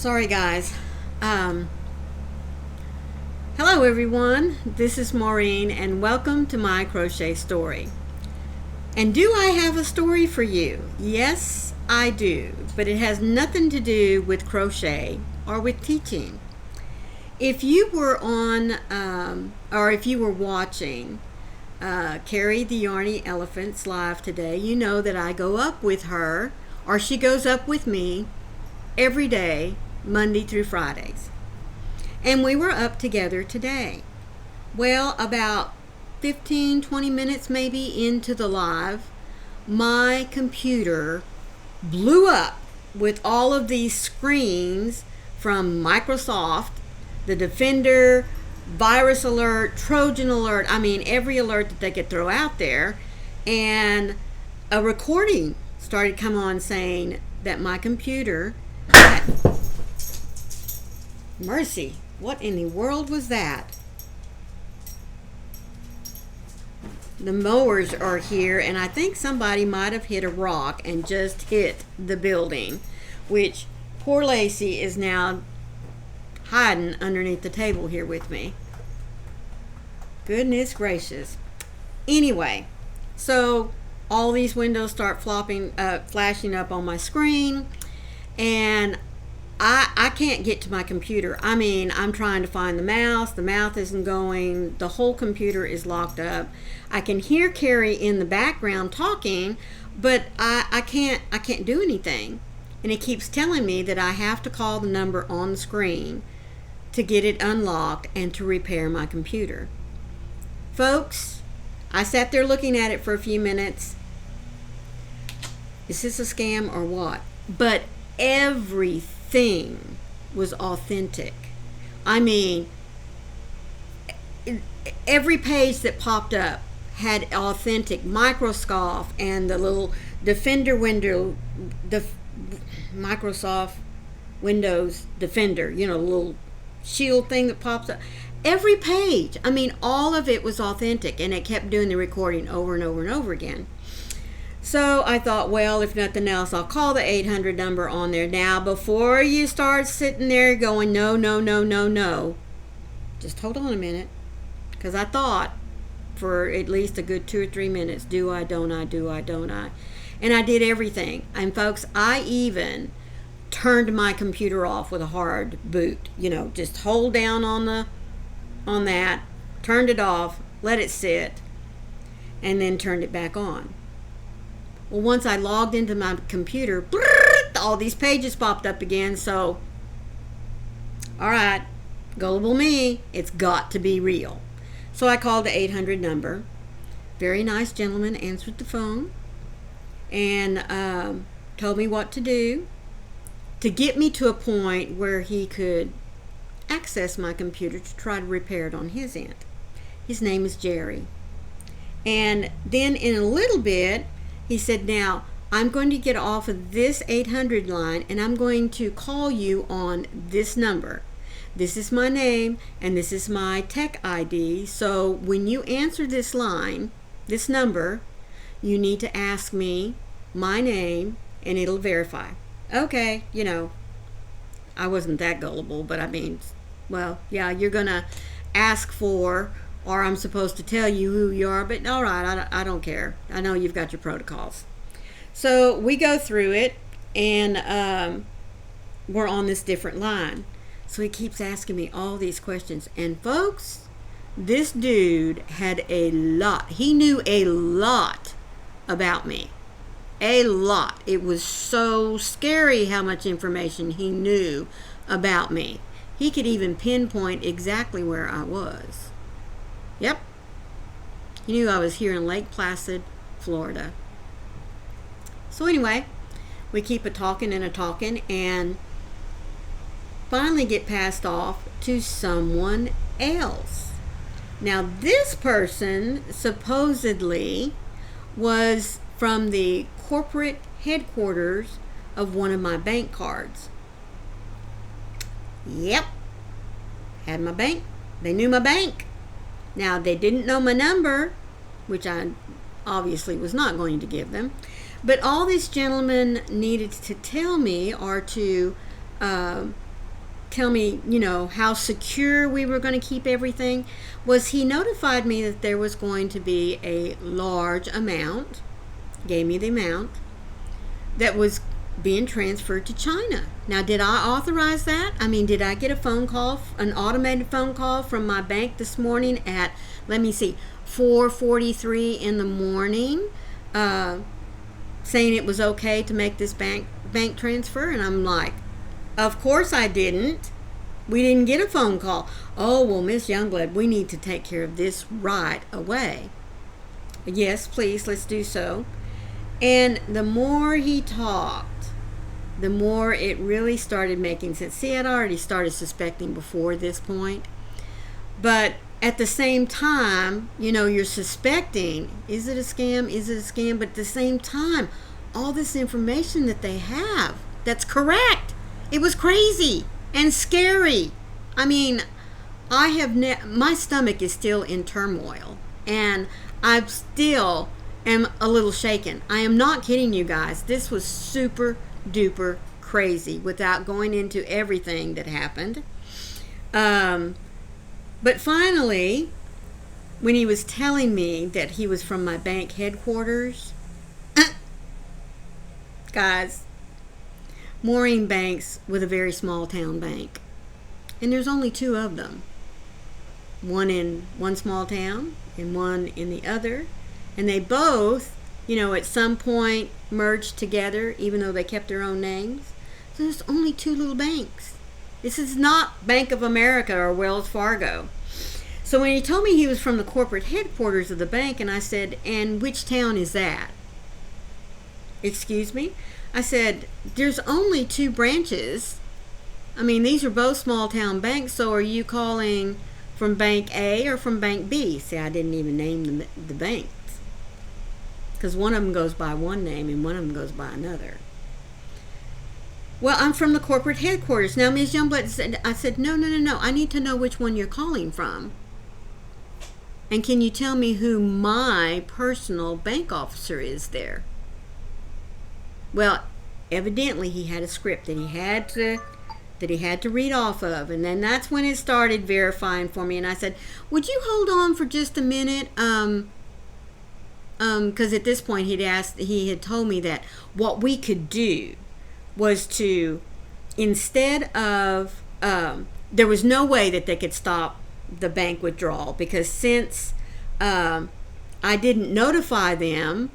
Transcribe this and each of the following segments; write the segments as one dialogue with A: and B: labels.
A: Sorry guys. Um, Hello everyone, this is Maureen and welcome to my crochet story. And do I have a story for you? Yes, I do, but it has nothing to do with crochet or with teaching. If you were or if you were watching Carrie the Yarny Elephant's live today, you know that I go up with her, or she goes up with me, every day, Monday through Fridays. And we were up together today. Well, about 15-20 minutes maybe into the live, my computer blew up with all of these screens from Microsoft, the Defender, virus alert, Trojan alert, every alert that they could throw out there. And a recording started come on saying that my computer had... Mercy, what in the world was that? The mowers are here, and I think somebody might have hit a rock and just hit the building, which poor Lacey is now hiding underneath the table here with me. Goodness gracious. Anyway, so all these windows start flashing up on my screen, and I can't get to my computer. I'm trying to find the mouth isn't going, the whole computer is locked up. I can hear Carrie in the background talking, but I can't do anything. And it keeps telling me that I have to call the number on the screen to get it unlocked and to repair my computer. Folks, I sat there looking at it for a few minutes. Is this a scam or what? But everything was authentic. Every page that popped up had authentic Microsoft and the little Defender window, the Microsoft Windows Defender, the little shield thing that pops up. Every page, all of it was authentic, and it kept doing the recording over and over and over again. So I thought, well, if nothing else, I'll call the 800 number on there. Now, before you start sitting there going, no, just hold on a minute. Because I thought for at least a good 2 or 3 minutes, do I, don't I, do I, don't I? And I did everything. And folks, I even turned my computer off with a hard boot. Just hold down on that, turned it off, let it sit, and then turned it back on. Well, once I logged into my computer, all these pages popped up again. So, all right, gullible me, it's got to be real. So I called the 800 number. Very nice gentleman answered the phone and told me what to do to get me to a point where he could access my computer to try to repair it on his end. His name is Jerry. And then in a little bit, he said, now, I'm going to get off of this 800 line and I'm going to call you on this number. This is my name and this is my tech ID. So when you answer this line, this number, you need to ask me my name and it'll verify. Okay, I wasn't that gullible, but well, yeah, you're going to ask for, or I'm supposed to tell you who you are, but all right, I don't care. I know you've got your protocols. So we go through it, and we're on this different line. So he keeps asking me all these questions. And folks, this dude had he knew a lot about me. A lot. It was so scary how much information he knew about me. He could even pinpoint exactly where I was. Yep. He knew I was here in Lake Placid, Florida. So anyway, we keep a-talking, and finally get passed off to someone else. Now, this person supposedly was from the corporate headquarters of one of my bank cards. Yep. Had my bank. They knew my bank. Now, they didn't know my number, which I obviously was not going to give them. But all this gentleman needed to tell me or to tell me, how secure we were going to keep everything, was he notified me that there was going to be a large amount, gave me the amount, that was being transferred to China. Now, did I authorize that? I mean, did I get a phone call, an automated phone call from my bank this morning at, 4:43 in the morning, saying it was okay to make this bank transfer? And I'm like, of course I didn't. We didn't get a phone call. Oh, well, Miss Youngblood, we need to take care of this right away. Yes, please, let's do so. And the more he talked, the more it really started making sense. See, I'd already started suspecting before this point. But at the same time, you're suspecting, is it a scam? Is it a scam? But at the same time, all this information that they have, that's correct. It was crazy and scary. I mean, my stomach is still in turmoil, and I still am a little shaken. I am not kidding you guys. This was super duper crazy without going into everything that happened. But finally, when he was telling me that he was from my bank headquarters, guys, Maureen banks with a very small town bank, and there's only two of them, one in one small town and one in the other, and they both, at some point merged together, even though they kept their own names. So there's only two little banks. This is not Bank of America or Wells Fargo. So when he told me he was from the corporate headquarters of the bank, and I said, and which town is that? Excuse me? I said, there's only two branches. I mean, these are both small town banks, so are you calling from Bank A or from Bank B? See, I didn't even name the banks, because one of them goes by one name and one of them goes by another. Well, I'm from the corporate headquarters. Now, Ms. Youngblood said, I said, no. I need to know which one you're calling from. And can you tell me who my personal bank officer is there? Well, evidently he had a script that he had to read off of, and then that's when it started verifying for me. And I said, would you hold on for just a minute? Because at this point he had told me that what we could do was to, instead of, there was no way that they could stop the bank withdrawal, because since I didn't notify them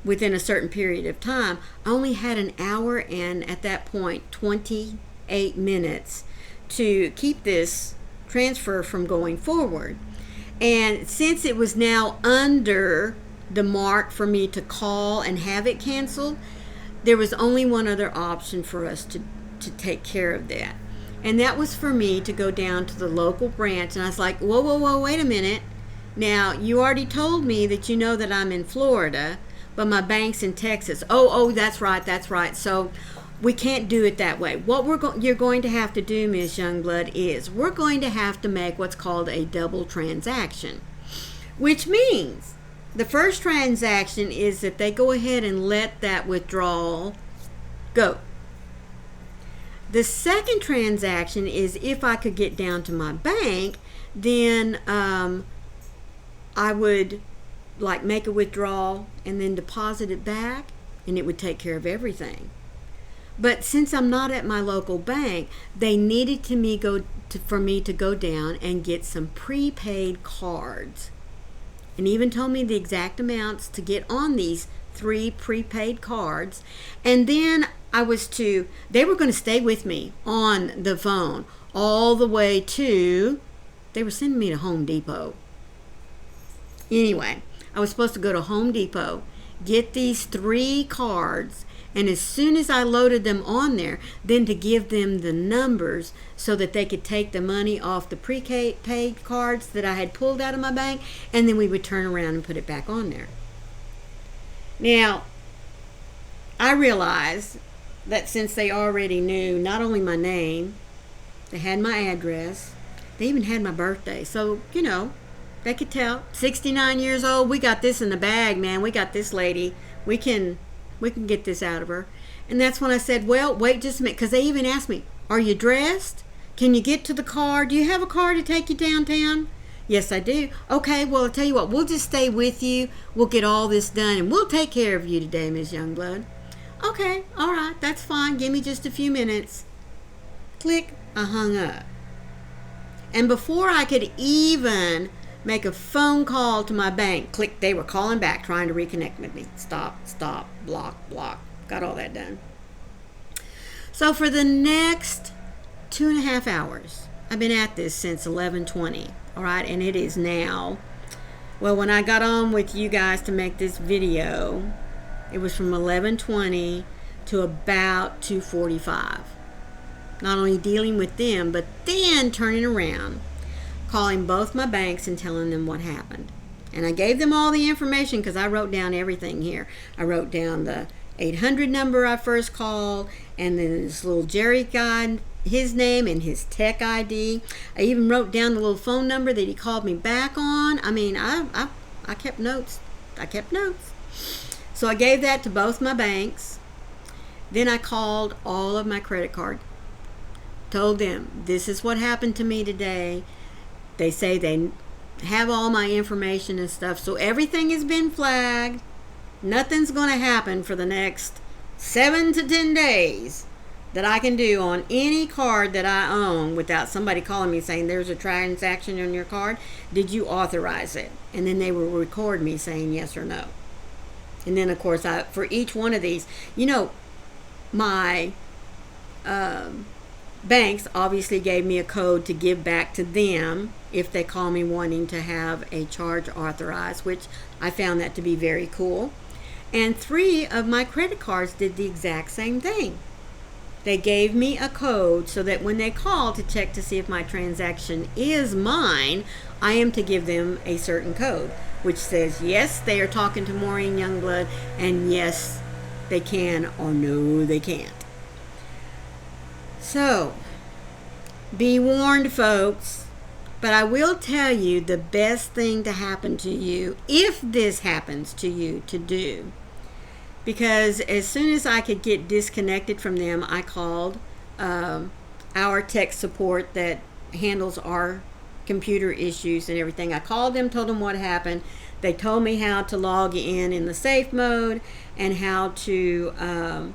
A: within a certain period of time, I only had an hour and at that point 28 minutes to keep this transfer from going forward. And since it was now under the mark for me to call and have it canceled, there was only one other option for us to take care of that. And that was for me to go down to the local branch. And I was like, whoa, wait a minute. Now, you already told me that you know that I'm in Florida, but my bank's in Texas. Oh, that's right. So we can't do it that way. What you're going to have to do, Ms. Youngblood, is we're going to have to make what's called a double transaction, which means the first transaction is that they go ahead and let that withdrawal go. The second transaction is if I could get down to my bank, then I would make a withdrawal and then deposit it back, and it would take care of everything. But since I'm not at my local bank, they needed for me to go down and get some prepaid cards, and even told me the exact amounts to get on these 3 prepaid cards. And then they were going to stay with me on the phone all the way they were sending me to Home Depot. Anyway, I was supposed to go to Home Depot, get these 3 cards, and as soon as I loaded them on there, then to give them the numbers so that they could take the money off the prepaid cards that I had pulled out of my bank, and then we would turn around and put it back on there. Now, I realized that since they already knew not only my name, they had my address, they even had my birthday. So, they could tell. 69 years old, we got this in the bag, man. We got this lady. We can get this out of her. And that's when I said, well, wait just a minute, because they even asked me, are you dressed? Can you get to the car? Do you have a car to take you downtown? Yes, I do. Okay, well, I'll tell you what, we'll just stay with you. We'll get all this done, and we'll take care of you today, Miss Youngblood. Okay, all right, that's fine. Give me just a few minutes. Click, I hung up. And before I could even make a phone call to my bank, click, they were calling back, trying to reconnect with me. Stop, block. Got all that done. So for the next 2.5 hours, I've been at this since 11:20, all right, and it is now, well, when I got on with you guys to make this video, it was from 11:20 to about 2:45. Not only dealing with them, but then turning around, calling both my banks and telling them what happened. And I gave them all the information because I wrote down everything here. I wrote down the 800 number I first called, and then this little Jerry guy, his name and his tech ID. I even wrote down the little phone number that he called me back on. I mean, I kept notes. So I gave that to both my banks. Then I called all of my credit card. Told them, this is what happened to me today. They say they have all my information and stuff. So everything has been flagged. Nothing's going to happen for the next 7 to 10 days that I can do on any card that I own without somebody calling me saying there's a transaction on your card. Did you authorize it? And then they will record me saying yes or no. And then, of course, for each one of these, my banks obviously gave me a code to give back to them if they call me wanting to have a charge authorized, which I found that to be very cool. And 3 of my credit cards did the exact same thing. They gave me a code so that when they call to check to see if my transaction is mine, I am to give them a certain code, which says, yes, they are talking to Maureen Youngblood, and yes, they can, or no, they can't. So, be warned, folks, but I will tell you the best thing to happen to you, if this happens to you, to do. Because as soon as I could get disconnected from them, I called our tech support that handles our computer issues and everything. I called them, told them what happened. They told me how to log in the safe mode and how to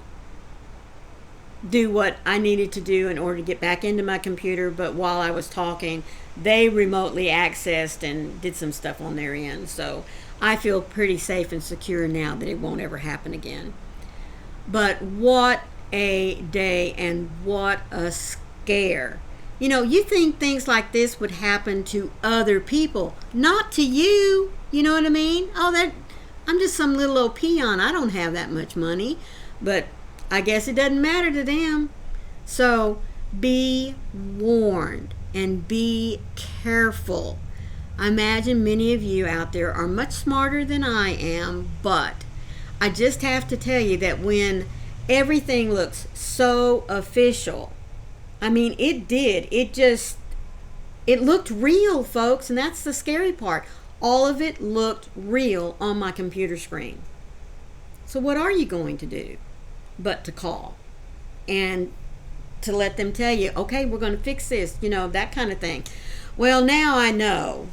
A: do what I needed to do in order to get back into my computer. But while I was talking, they remotely accessed and did some stuff on their end. So I feel pretty safe and secure now that it won't ever happen again. But what a day and what a scare. You think things like this would happen to other people, not to you. You know what I mean? I'm just some little old peon. I don't have that much money. But I guess it doesn't matter to them. So be warned and be careful. I imagine many of you out there are much smarter than I am, but I just have to tell you that when everything looks so official, I mean, it did. It looked real, folks, and that's the scary part. All of it looked real on my computer screen. So what are you going to do but to call and to let them tell you, okay, we're going to fix this, that kind of thing. Well, now I know.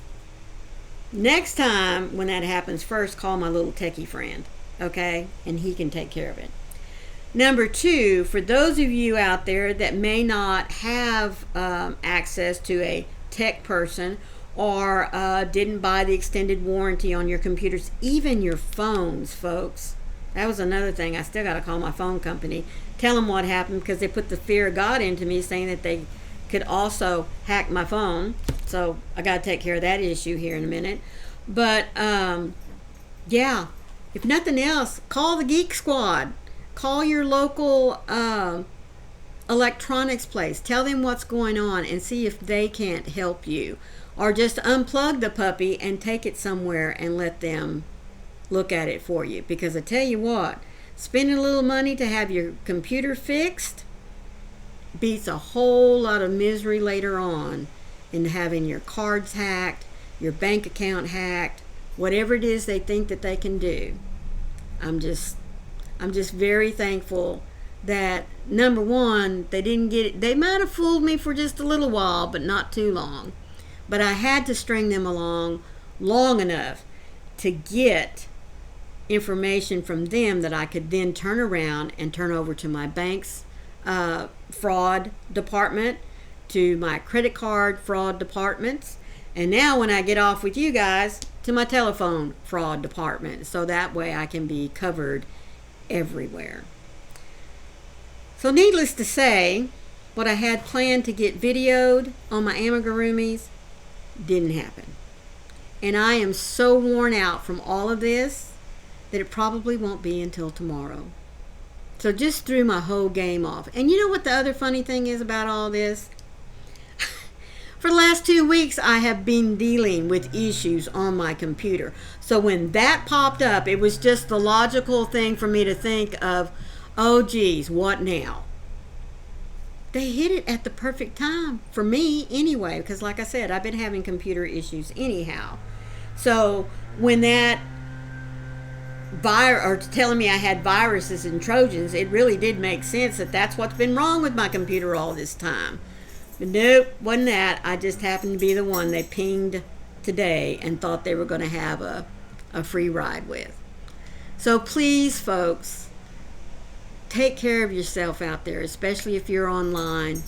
A: Next time when that happens, first call my little techie friend, okay? And he can take care of it. Number 2, for those of you out there that may not have access to a tech person or didn't buy the extended warranty on your computers, even your phones, folks. That was another thing. I still got to call my phone company, tell them what happened, because they put the fear of God into me, saying that they could also hack my phone. So I got to take care of that issue here in a minute. But yeah, if nothing else, call the Geek Squad. Call your local electronics place. Tell them what's going on and see if they can't help you. Or just unplug the puppy and take it somewhere and let them look at it for you. Because I tell you what, spending a little money to have your computer fixed beats a whole lot of misery later on in having your cards hacked, your bank account hacked, whatever it is they think that they can do. I'm just very thankful that, number one, they didn't get it. They might have fooled me for just a little while, but not too long. But I had to string them along long enough to get information from them that I could then turn around and turn over to my bank's fraud department, to my credit card fraud departments, and now when I get off with you guys, to my telephone fraud department, so that way I can be covered everywhere. So needless to say, what I had planned to get videoed on my amigurumis didn't happen. And I am so worn out from all of this that it probably won't be until tomorrow. So just threw my whole game off. And you know what the other funny thing is about all this? For the last 2 weeks, I have been dealing with issues on my computer. So when that popped up, it was just the logical thing for me to think of, oh geez, what now? They hit it at the perfect time for me anyway, because like I said, I've been having computer issues anyhow. So when that or telling me I had viruses and Trojans, it really did make sense that that's what's been wrong with my computer all this time. But nope, wasn't that. I just happened to be the one they pinged today and thought they were going to have a free ride with. So please, folks, take care of yourself out there, especially if you're online.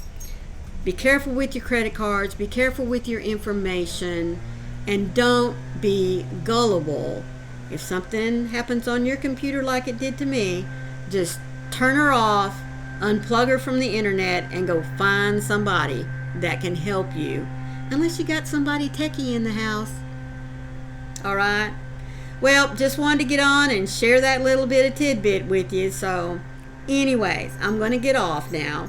A: Be careful with your credit cards. Be careful with your information. And don't be gullible. If something happens on your computer like it did to me, just turn her off, unplug her from the internet, and go find somebody that can help you. Unless you got somebody techie in the house. All right? Well, just wanted to get on and share that little bit of tidbit with you. So, anyways, I'm going to get off now.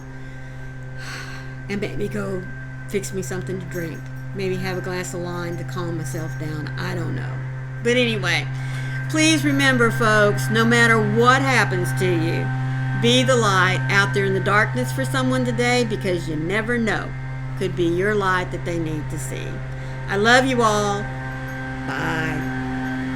A: And maybe go fix me something to drink. Maybe have a glass of wine to calm myself down. I don't know. But anyway, please remember, folks, no matter what happens to you, be the light out there in the darkness for someone today, because you never know. Could be your light that they need to see. I love you all. Bye.